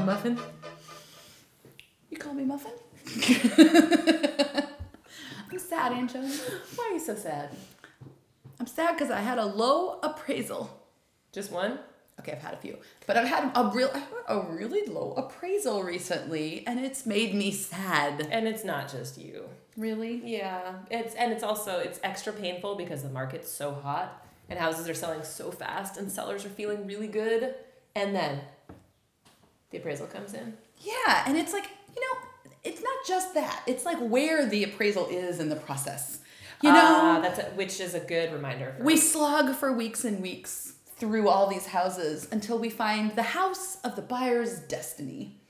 Muffin? You call me Muffin? I'm sad, Anjos. Why are you so sad? I'm sad because I had a low appraisal. Just one? Okay, I've had a few, but I've had a really low appraisal recently, and it's made me sad. And it's not just you. Really? Yeah. It's also extra painful because the market's so hot and houses are selling so fast and sellers are feeling really good. And then the appraisal comes in. Yeah, and it's like, it's not just that. It's like where the appraisal is in the process. Which is a good reminder. We slog for weeks and weeks through all these houses until we find the house of the buyer's destiny.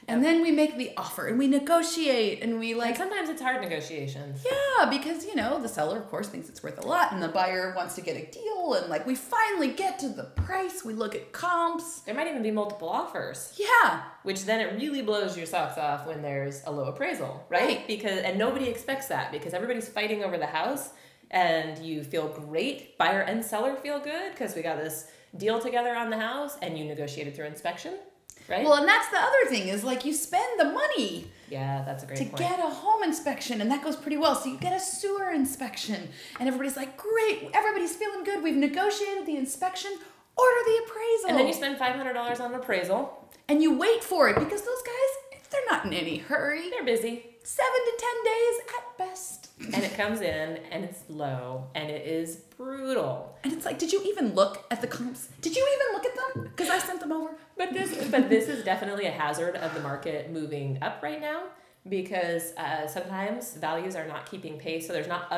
And then we make the offer and we negotiate and we And sometimes it's hard negotiations. Yeah, because, the seller, of course, thinks it's worth a lot and the buyer wants to get a deal and we finally get to the price. We look at comps. There might even be multiple offers. Yeah. Which then it really blows your socks off when there's a low appraisal, right? And nobody expects that because everybody's fighting over the house and you feel great. Buyer and seller feel good because we got this deal together on the house and you negotiated through inspection. Right? Well, and that's the other thing is you spend the money. Yeah, that's a great point. To get a home inspection, and that goes pretty well. So you get a sewer inspection, and everybody's like, great, everybody's feeling good. We've negotiated the inspection, order the appraisal. And then you spend $500 on an appraisal. And you wait for it because those guys, they're not in any hurry. They're busy. 7 to 10 days at best. And it comes in, and it's low, and it is brutal. And it's like, did you even look at the comps? Did you even look at them? Because I sent them over. But this is definitely a hazard of the market moving up right now because sometimes values are not keeping pace. So there's not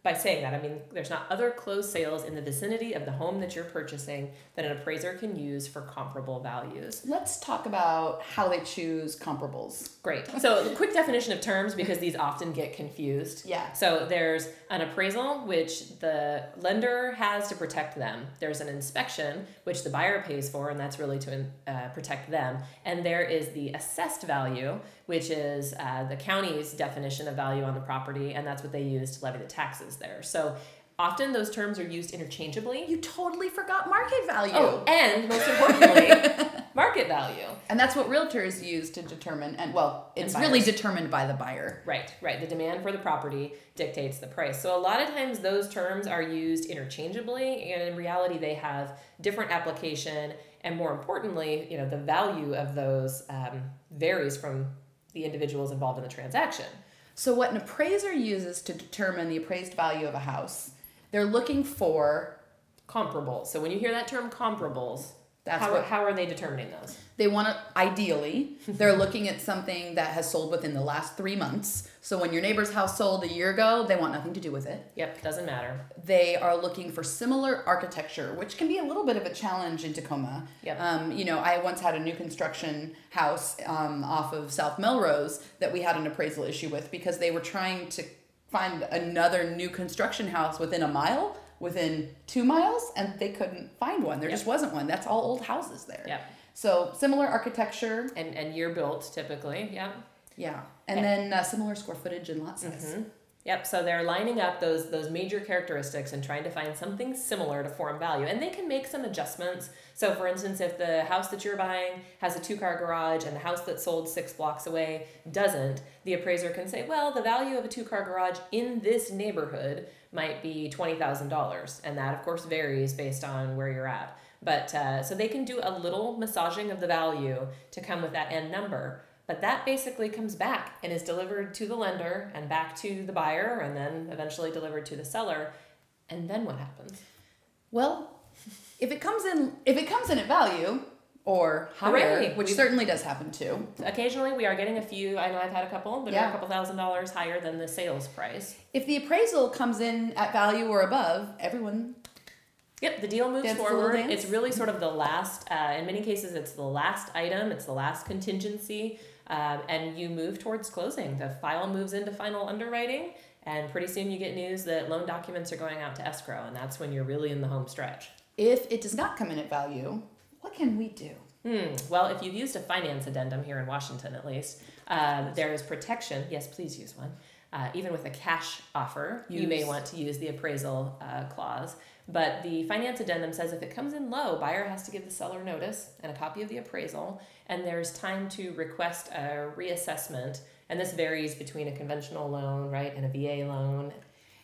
by saying that, I mean, there's not other closed sales in the vicinity of the home that you're purchasing that an appraiser can use for comparable values. Let's talk about how they choose comparables. Great. So a quick definition of terms because these often get confused. Yeah. So there's an appraisal, which the lender has to protect them. There's an inspection, which the buyer pays for, and that's really to protect them. And there is the assessed value, which is the county's definition of value on the property, and that's what they use to levy the taxes there. So often those terms are used interchangeably. You totally forgot market value. Oh, and most importantly, market value. And that's what realtors use to determine, it's really determined by the buyer. Right. The demand for the property dictates the price. So a lot of times those terms are used interchangeably, and in reality they have different application, and more importantly, the value of those varies from the individuals involved in the transaction. So what an appraiser uses to determine the appraised value of a house, they're looking for comparables. So when you hear that term comparables, how are they determining those? They want to, ideally, they're looking at something that has sold within the last 3 months. So when your neighbor's house sold a year ago, they want nothing to do with it. Yep, doesn't matter. They are looking for similar architecture, which can be a little bit of a challenge in Tacoma. Yep. I once had a new construction house off of South Melrose that we had an appraisal issue with because they were trying to find another new construction house within a mile, within 2 miles, and they couldn't find one. There just wasn't one. That's all old houses there. Yep. So similar architecture. And year built typically, yeah. Yeah. And then similar square footage and lot size. Mm-hmm. Yep, so they're lining up those major characteristics and trying to find something similar to form value. And they can make some adjustments. So for instance, if the house that you're buying has a 2-car garage and the house that sold 6 blocks away doesn't, the appraiser can say, well, the value of a 2-car garage in this neighborhood might be $20,000. And that, of course, varies based on where you're at. But so they can do a little massaging of the value to come with that end number. But that basically comes back and is delivered to the lender and back to the buyer and then eventually delivered to the seller. And then what happens? Well, if it comes in at value or higher, which certainly does happen too. Occasionally we are getting a few, I know I've had a couple, but are a couple $1,000s higher than the sales price. If the appraisal comes in at value or above, everyone... Yep, the deal moves forward. It's really sort of the last, in many cases, it's the last item, it's the last contingency, and you move towards closing. The file moves into final underwriting, and pretty soon you get news that loan documents are going out to escrow, and that's when you're really in the home stretch. If it does not come in at value, what can we do? Well, if you've used a finance addendum here in Washington, at least, there is protection. Yes, please use one. Even with a cash offer, you may want to use the appraisal clause. But the finance addendum says if it comes in low, buyer has to give the seller notice and a copy of the appraisal, and there's time to request a reassessment. And this varies between a conventional loan, right, and a VA loan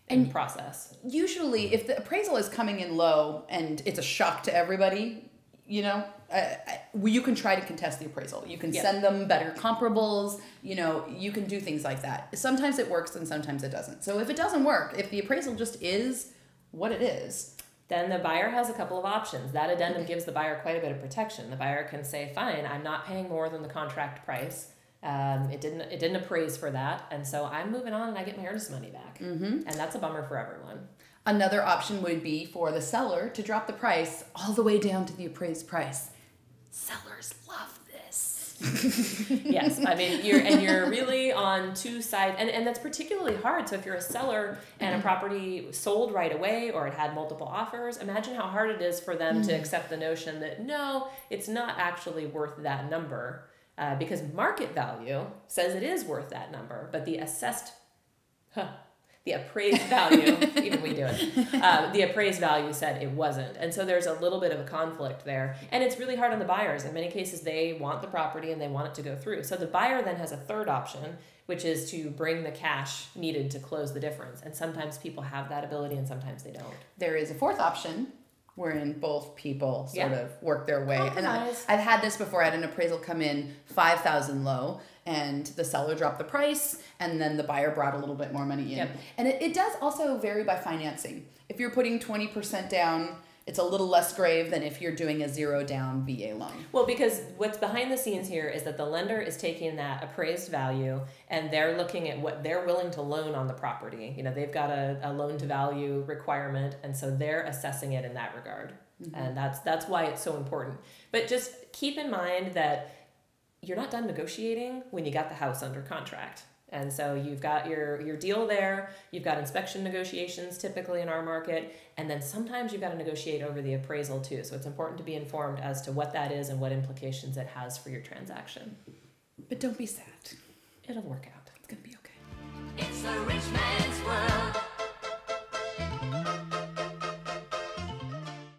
and process. Usually, if the appraisal is coming in low and it's a shock to everybody, you know, you can try to contest the appraisal. You can send them better comparables. You know, you can do things like that. Sometimes it works and sometimes it doesn't. So if it doesn't work, if the appraisal just is what it is, then the buyer has a couple of options. That addendum gives the buyer quite a bit of protection. The buyer can say, fine, I'm not paying more than the contract price. It didn't appraise for that, and so I'm moving on and I get my earnest money back. And that's a bummer for everyone. Another option would be for the seller to drop the price all the way down to the appraised price. Sellers love this. Yes, I mean, you're really on two sides, and that's particularly hard. So if you're a seller and a property sold right away or it had multiple offers, imagine how hard it is for them to accept the notion that no, it's not actually worth that number. Because market value says it is worth that number, but the appraised value, even we do it, the appraised value said it wasn't. And so there's a little bit of a conflict there. And it's really hard on the buyers. In many cases, they want the property and they want it to go through. So the buyer then has a third option, which is to bring the cash needed to close the difference. And sometimes people have that ability and sometimes they don't. There is a fourth option, wherein both people sort of work their way. Compromise. And I've had this before. I had an appraisal come in $5,000 low, and the seller dropped the price, and then the buyer brought a little bit more money in. And it does also vary by financing. If you're putting 20% down, it's a little less grave than if you're doing a 0 down VA loan. Well, because what's behind the scenes here is that the lender is taking that appraised value and they're looking at what they're willing to loan on the property. You know, they've got a loan to value requirement, and so they're assessing it in that regard. And that's why it's so important. But just keep in mind that you're not done negotiating when you got the house under contract. And so you've got your deal there, you've got inspection negotiations typically in our market, and then sometimes you've got to negotiate over the appraisal too. So it's important to be informed as to what that is and what implications it has for your transaction. But don't be sad. It'll work out. It's going to be okay. It's a rich man's world.